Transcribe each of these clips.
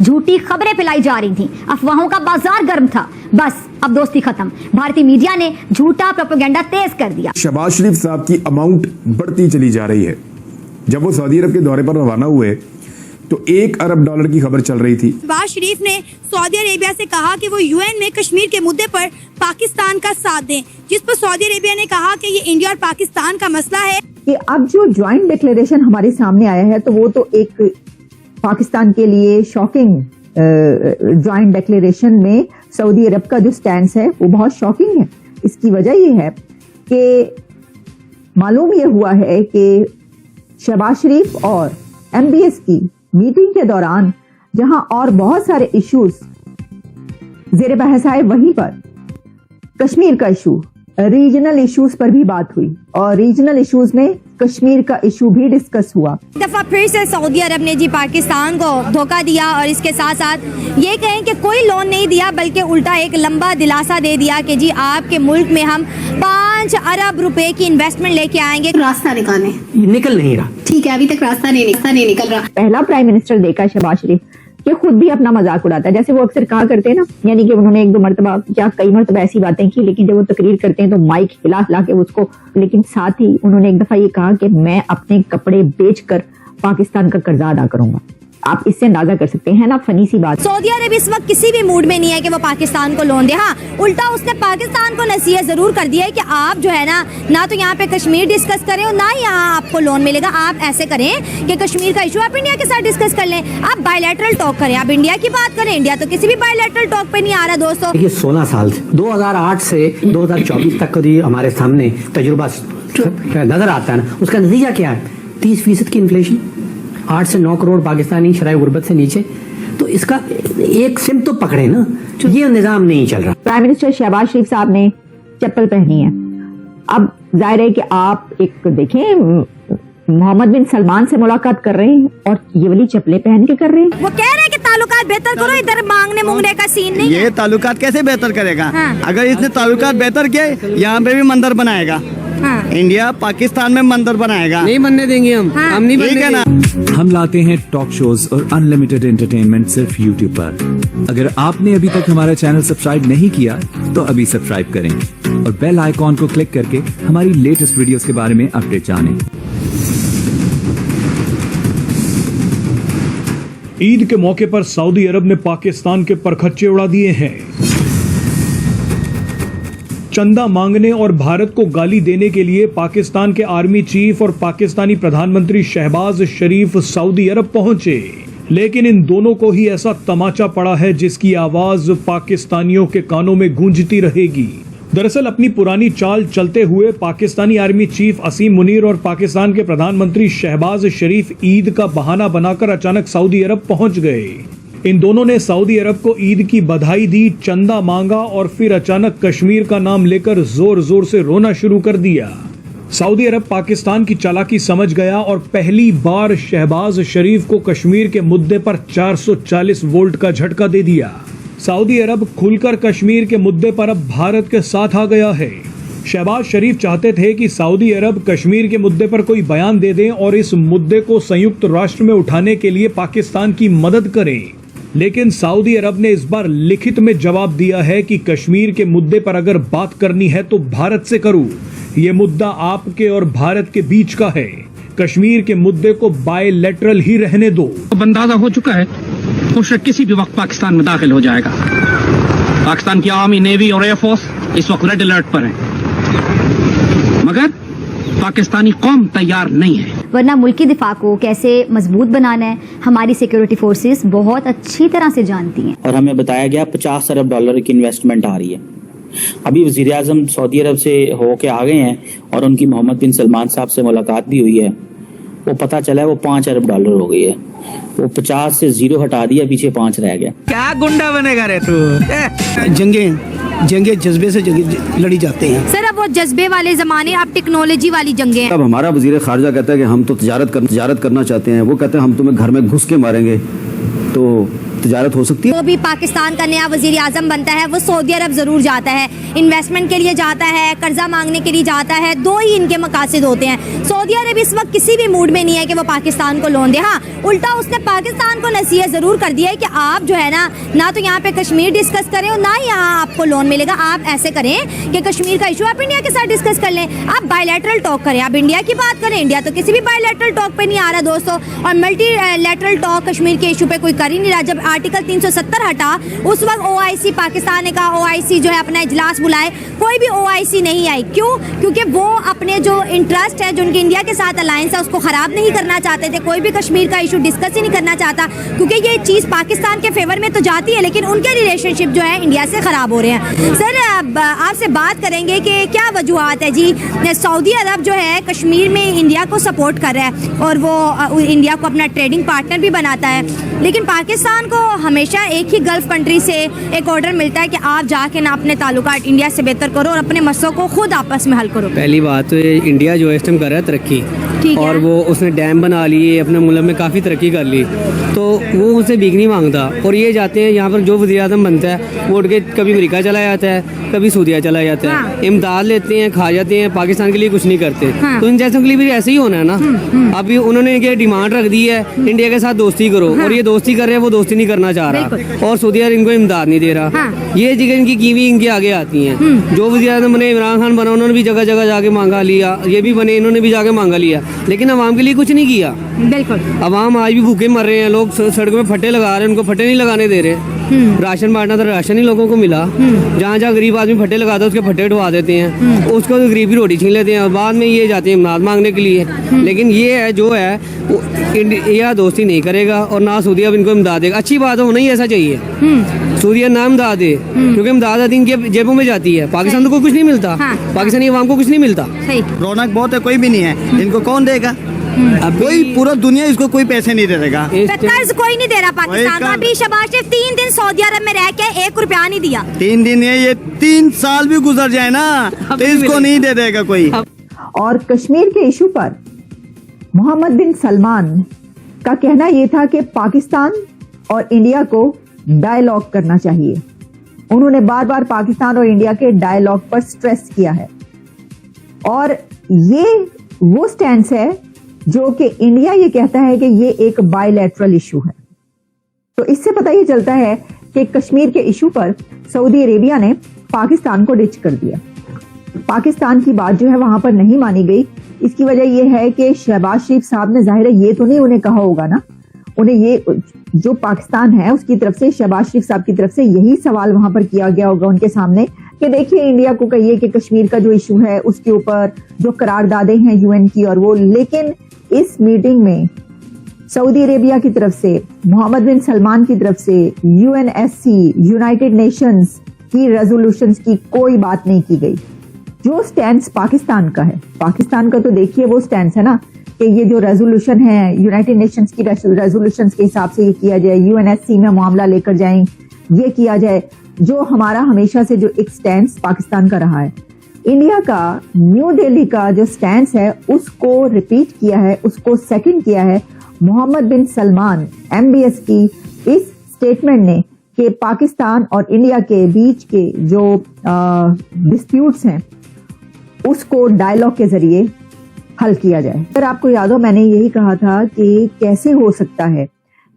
झूठी खबरें फैलाई जा रही थी, अफवाहों का बाजार गर्म था। बस अब दोस्ती खत्म, भारतीय मीडिया ने झूठा प्रोपेगेंडा तेज कर दिया। शहबाज शरीफ साहब की अमाउंट बढ़ती चली जा रही है। जब वो सऊदी अरब के दौरे पर रवाना हुए तो $1 अरब की खबर चल रही थी। शहबाज शरीफ ने सऊदी अरेबिया से कहा कि वो यूएन में कश्मीर के मुद्दे पर पाकिस्तान का साथ दें, जिस पर सऊदी अरेबिया ने कहा कि ये इंडिया और पाकिस्तान का मसला है। कि अब जो ज्वाइंट डिक्लेरेशन हमारे सामने आया है तो वो तो एक पाकिस्तान के लिए शॉकिंग ज्वाइंट डिक्लेरेशन में सऊदी अरब का जो स्टैंड है वो बहुत शॉकिंग है। इसकी वजह ये है कि मालूम ये हुआ है कि शहबाज शरीफ और MBS की मीटिंग के दौरान जहां और बहुत सारे इश्यूज जेर बहस आए, वहीं पर कश्मीर का इशू, रीजनल इश्यूज पर भी बात हुई और रीजनल इश्यूज में कश्मीर का इशू भी डिस्कस हुआ। दफा फिर से सऊदी अरब ने जी पाकिस्तान को धोखा दिया और इसके साथ साथ ये कहें कि कोई लोन नहीं दिया, बल्कि उल्टा एक लंबा दिलासा दे दिया कि जी आपके मुल्क में हम 5 अरब रुपए की इन्वेस्टमेंट लेके आएंगे। रास्ता निकालने निकल नहीं रहा। ठीक है, अभी तक रास्ता नहीं निकल रहा। पहला प्राइम मिनिस्टर देखा शहबाज शरीफ कि खुद भी अपना मजाक उड़ाता है, जैसे वो अक्सर कहा करते हैं ना, यानी कि उन्होंने 1-2 मरतबा या कई मरतबा ऐसी बातें की, लेकिन जब वो तकरीर करते हैं तो माइक हिला के उसको, लेकिन साथ ही उन्होंने एक दफा ये कहा कि मैं अपने कपड़े बेचकर पाकिस्तान का कर्जा अदा करूंगा। आप इससे अंदाजा कर सकते हैं ना, फनी सी बात। सऊदी अरब इस वक्त किसी भी मूड में नहीं है कि वो पाकिस्तान को लोन दे। हाँ, उल्टा उसने पाकिस्तान को नसीहत जरूर कर दिया है कि आप जो है ना तो यहाँ पे कश्मीर डिस्कस करें और ना ही यहाँ आपको लोन मिलेगा। आप ऐसे करें कि कश्मीर का इशू आप इंडिया के साथ डिस्कस कर लें, आप बायलैटरल टॉक करें, आप इंडिया की बात करें। इंडिया तो किसी भी बायलैटरल टॉक पे नहीं आ रहा दोस्तों। देखिए 16 साल से 2008 से 2024 तक का हमारे सामने तजुर्बा नजर आता है ना, उसका नतीजा क्या है? 30% की इन्फ्लेशन, 8 से 9 करोड़ पाकिस्तानी शराय गुर्बत से नीचे। तो इसका एक सिम तो पकड़े ना, ये निजाम नहीं चल रहा। प्राइम मिनिस्टर शहबाज शरीफ साहब ने चप्पल पहनी है। अब जाहिर है कि आप एक देखें, मोहम्मद बिन सलमान से मुलाकात कर रहे हैं और ये वाली चप्पलें पहन के कर रहे हैं। वो कह रहे हैं कि ताल्लुकात बेहतर करो, इधर मांगने मुंगने का सीन नहीं। ये ताल्लुकात कैसे बेहतर करेगा? हाँ। अगर इसने ताल्लुकात बेहतर किए, यहाँ पे भी मंदिर बनाएगा। हाँ। इंडिया पाकिस्तान में मंदिर बनाएगा। नहीं बनने देंगे हम। हाँ। हम नहीं बनने देंगे। हम लाते हैं टॉक शोज और अनलिमिटेड एंटरटेनमेंट सिर्फ YouTube पर। अगर आपने अभी तक हमारा चैनल सब्सक्राइब नहीं किया तो अभी सब्सक्राइब करें और बेल आइकॉन को क्लिक करके हमारी लेटेस्ट वीडियोस के बारे में अपडेट जानें। ईद के मौके पर सऊदी अरब ने पाकिस्तान के परखच्चे उड़ा दिए हैं। चंदा मांगने और भारत को गाली देने के लिए पाकिस्तान के आर्मी चीफ और पाकिस्तानी प्रधानमंत्री शहबाज शरीफ सऊदी अरब पहुंचे, लेकिन इन दोनों को ही ऐसा तमाचा पड़ा है जिसकी आवाज पाकिस्तानियों के कानों में गूंजती रहेगी। दरअसल अपनी पुरानी चाल चलते हुए पाकिस्तानी आर्मी चीफ असीम मुनीर और पाकिस्तान के प्रधानमंत्री शहबाज शरीफ ईद का बहाना बनाकर अचानक सऊदी अरब पहुंच गए। इन दोनों ने सऊदी अरब को ईद की बधाई दी, चंदा मांगा और फिर अचानक कश्मीर का नाम लेकर जोर जोर से रोना शुरू कर दिया। सऊदी अरब पाकिस्तान की चालाकी समझ गया और पहली बार शहबाज शरीफ को कश्मीर के मुद्दे पर 440 वोल्ट का झटका दे दिया। सऊदी अरब खुलकर कश्मीर के मुद्दे पर अब भारत के साथ आ गया है। शहबाज शरीफ चाहते थे कि सऊदी अरब कश्मीर के मुद्दे पर कोई बयान दे दें और इस मुद्दे को संयुक्त राष्ट्र में उठाने के लिए पाकिस्तान की मदद करें, लेकिन सऊदी अरब ने इस बार लिखित में जवाब दिया है कि कश्मीर के मुद्दे पर अगर बात करनी है तो भारत से करूं। ये मुद्दा आपके और भारत के बीच का है। कश्मीर के मुद्दे को बायलैटरल ही रहने दो। अंदाजा हो चुका है मुशरक किसी भी वक्त पाकिस्तान में दाखिल हो जाएगा। पाकिस्तान की आर्मी, नेवी और एयरफोर्स इस वक्त रेड अलर्ट पर है, मगर पाकिस्तानी कौम तैयार नहीं है। वरना मुल्क की दिफा को कैसे मजबूत बनाना है हमारी सिक्योरिटी फोर्सेस बहुत अच्छी तरह से जानती हैं। और हमें बताया गया $50 अरब की इन्वेस्टमेंट आ रही है। अभी वजीर आजम सऊदी अरब से होके आ गए हैं और उनकी मोहम्मद बिन सलमान साहब से मुलाकात भी हुई है। वो पता चला है वो $5 अरब हो गई है। वो 50 से 0 हटा दिया, पीछे 5 रह गया। क्या गुंडा बनेगा रे तू? जंगे जज्बे से लड़ी जाते हैं सर। अब वो जज्बे वाले जमाने, अब टेक्नोलॉजी वाली जंगे हैं। अब हमारा वजीर खारजा कहता है कि हम तो तजारत करना चाहते हैं, वो कहते हैं हम तुम्हें घर में घुस के मारेंगे। तो तजारत हो सकती है। वो भी पाकिस्तान का नया वजीर आजम बनता है वो सऊदी अरब जरूर जाता है, इन्वेस्टमेंट के लिए जाता है, कर्जा मांगने के लिए जाता है। दो ही इनके मकासद होते हैं। सऊदी अरब इस वक्त किसी भी मूड में नहीं है कि वो पाकिस्तान को लोन दे। हाँ, उल्टा उसने पाकिस्तान को नसीहत जरूर कर दिया है कि आप जो है ना तो यहाँ पे कश्मीर डिस्कस करें और ना ही यहाँ आपको लोन मिलेगा। आप ऐसे करें कि कश्मीर का इशू आप इंडिया के साथ डिस्कस कर लें, आप बायलैटरल टॉक करें, आप इंडिया की बात करें। इंडिया तो किसी भी बायलैटरल टॉक पे नहीं आ रहा दोस्तों, और मल्टी लैटरल टॉक कश्मीर के इशू पे कोई कर ही नहीं रहा। जब आर्टिकल 370 हटा उस वक्त OIC पाकिस्तान ने कहा OIC जो है अपना इजलास बुलाए, कोई भी OIC नहीं आई। क्यों? क्योंकि वो अपने जो इंटरेस्ट है, जो उनके इंडिया के साथ अलायंस है, उसको खराब नहीं करना चाहते थे। कोई भी कश्मीर का इशू डिस्कस ही नहीं करना चाहता, क्योंकि ये चीज़ पाकिस्तान के फेवर में तो जाती है लेकिन उनके रिलेशनशिप जो है इंडिया से ख़राब हो रहे हैं। सर आपसे बात करेंगे कि क्या वजूहत है जी, सऊदी अरब जो है कश्मीर में इंडिया को सपोर्ट कर रहा है और वो इंडिया को अपना ट्रेडिंग पार्टनर भी बनाता है, लेकिन पाकिस्तान को हमेशा एक ही गल्फ कंट्री से एक ऑर्डर मिलता है कि आप जाके ना अपने ताल्लुकात इंडिया से बेहतर करो और अपने मसलों को खुद आपस में हल करो। पहली बात तो इंडिया जो है इस टाइम कर रहा है तरक्की, और वो उसने डैम बना लिए, अपने मुल्क में काफ़ी तरक्की कर ली, तो वो उससे भीख नहीं मांगता। और ये जाते हैं यहाँ पर जो वज़ीर आज़म बनता है वो उठ के कभी अमेरिका चला जाता है, कभी सऊदीया चला जाता है, इमदाद लेते हैं, खा जाते हैं, पाकिस्तान के लिए कुछ नहीं करते। तो इन जैसों के लिए भी ऐसे ही होना है ना। अभी उन्होंने ये डिमांड रख दी है इंडिया के साथ दोस्ती करो, और ये दोस्ती कर रहे हैं, वो दोस्ती नहीं करना चाह रहा, और सऊदी अरब इनको इमदाद नहीं दे रहा। ये जगह इनकी कीवी इनके आगे आती हैं। जो वज़ीर आज़म बने, इमरान खान बना, उन्होंने भी जगह जगह जाके मांगा लिया, ये भी बने, इन्होंने भी जाके मांगा लिया, लेकिन अवाम के लिए कुछ नहीं किया। बिल्कुल, अवाम आज भी भूखे मर रहे हैं, लोग सड़कों में फट्टे लगा रहे हैं, उनको फट्टे नहीं लगाने दे रहे। राशन बांटना था, राशन ही लोगों को मिला। जहाँ जहाँ गरीब आदमी फट्टे लगाता है उसके फट्टे उठवा देते हैं, उसको तो गरीब की रोटी छीन लेते हैं, और बाद में ये जाते हैं इमदाद मांगने के लिए। लेकिन ये है जो है इंडिया दोस्ती नहीं करेगा और ना सऊदी अरब इनको इमदाद देगा। अच्छी बात है, होना ही ऐसा चाहिए। सऊदी अरब ना इमदाद दे, क्योंकि इमदाद इनके जेबों में जाती है, पाकिस्तान को कुछ नहीं मिलता, पाकिस्तानी अवाम को कुछ नहीं मिलता। रौनक बहुत है, कोई भी नहीं है, इनको कौन देगा? कोई पूरा दुनिया इसको कोई पैसे नहीं दे देगा, कर्ज कोई नहीं दे रहा पाकिस्तान को। अभी शहबाज शरीफ 3 दिन सऊदी अरब में रह के 1 रुपया नहीं दिया। 3 दिन है, ये 3 साल भी गुजर जाए ना तो इसको नहीं दे देगा कोई। और कश्मीर के इशू पर मोहम्मद बिन सलमान का कहना यह था कि पाकिस्तान और इंडिया को डायलॉग करना चाहिए। उन्होंने बार बार पाकिस्तान और इंडिया के डायलॉग पर स्ट्रेस किया है, और ये वो स्टैंड है जो कि इंडिया ये कहता है कि ये एक बायलैटरल इशू है। तो इससे पता ये चलता है कि कश्मीर के इशू पर सऊदी अरेबिया ने पाकिस्तान को डिच कर दिया। पाकिस्तान की बात जो है वहां पर नहीं मानी गई। इसकी वजह यह है कि शहबाज शरीफ साहब ने, जाहिर है ये तो नहीं उन्हें कहा होगा ना, उन्हें ये जो पाकिस्तान है उसकी तरफ से, शहबाज शरीफ साहब की तरफ से यही सवाल वहां पर किया गया होगा उनके सामने कि देखिए इंडिया को कहिए कि कश्मीर का जो इशू है उसके ऊपर जो करारदादें हैं UN की और वो। लेकिन इस मीटिंग में सऊदी अरेबिया की तरफ से, मोहम्मद बिन सलमान की तरफ से, UNSC यूनाइटेड नेशंस की रेजोल्यूशंस की कोई बात नहीं की गई। जो स्टैंड पाकिस्तान का है, पाकिस्तान का तो देखिए वो स्टैंड है ना कि ये जो रेजोल्यूशन है यूनाइटेड नेशंस की रेजोल्यूशंस के हिसाब से ये किया जाए, UNSC में मामला लेकर जाएं, ये किया जाए, जो हमारा हमेशा से जो एक स्टैंड पाकिस्तान का रहा है। इंडिया का न्यू दिल्ली का जो स्टैंड है उसको रिपीट किया है, उसको सेकंड किया है मोहम्मद बिन सलमान MBS की इस स्टेटमेंट ने कि पाकिस्तान और इंडिया के बीच के जो डिस्प्यूट्स हैं उसको डायलॉग के जरिए हल किया जाए। अगर आपको याद हो, मैंने यही कहा था कि कैसे हो सकता है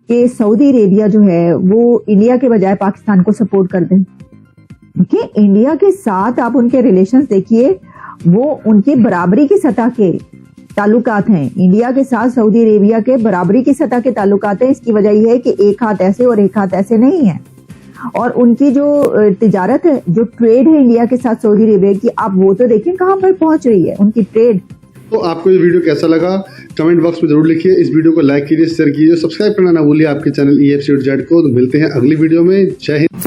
कि सऊदी अरेबिया जो है वो इंडिया के बजाय पाकिस्तान को सपोर्ट कर दें, क्योंकि इंडिया के साथ आप उनके रिलेशंस देखिए, वो उनकी बराबरी की सतह के ताल्लुकात हैं। इंडिया के साथ सऊदी अरेबिया के बराबरी की सतह के ताल्लुकात हैं। इसकी वजह यह है कि एक हाथ ऐसे और एक हाथ ऐसे नहीं है, और उनकी जो तिजारत है, जो ट्रेड है इंडिया के साथ सऊदी अरेबिया की, आप वो तो देखें कहां पर पहुंच रही है उनकी ट्रेड। तो आपको ये वीडियो कैसा लगा कमेंट बॉक्स में जरूर लिखिए। इस वीडियो को लाइक कीजिए, शेयर कीजिए, सब्सक्राइब करना ना भूलिए आपके चैनल EFC.Z को। तो मिलते हैं अगली वीडियो में। जय हिंद।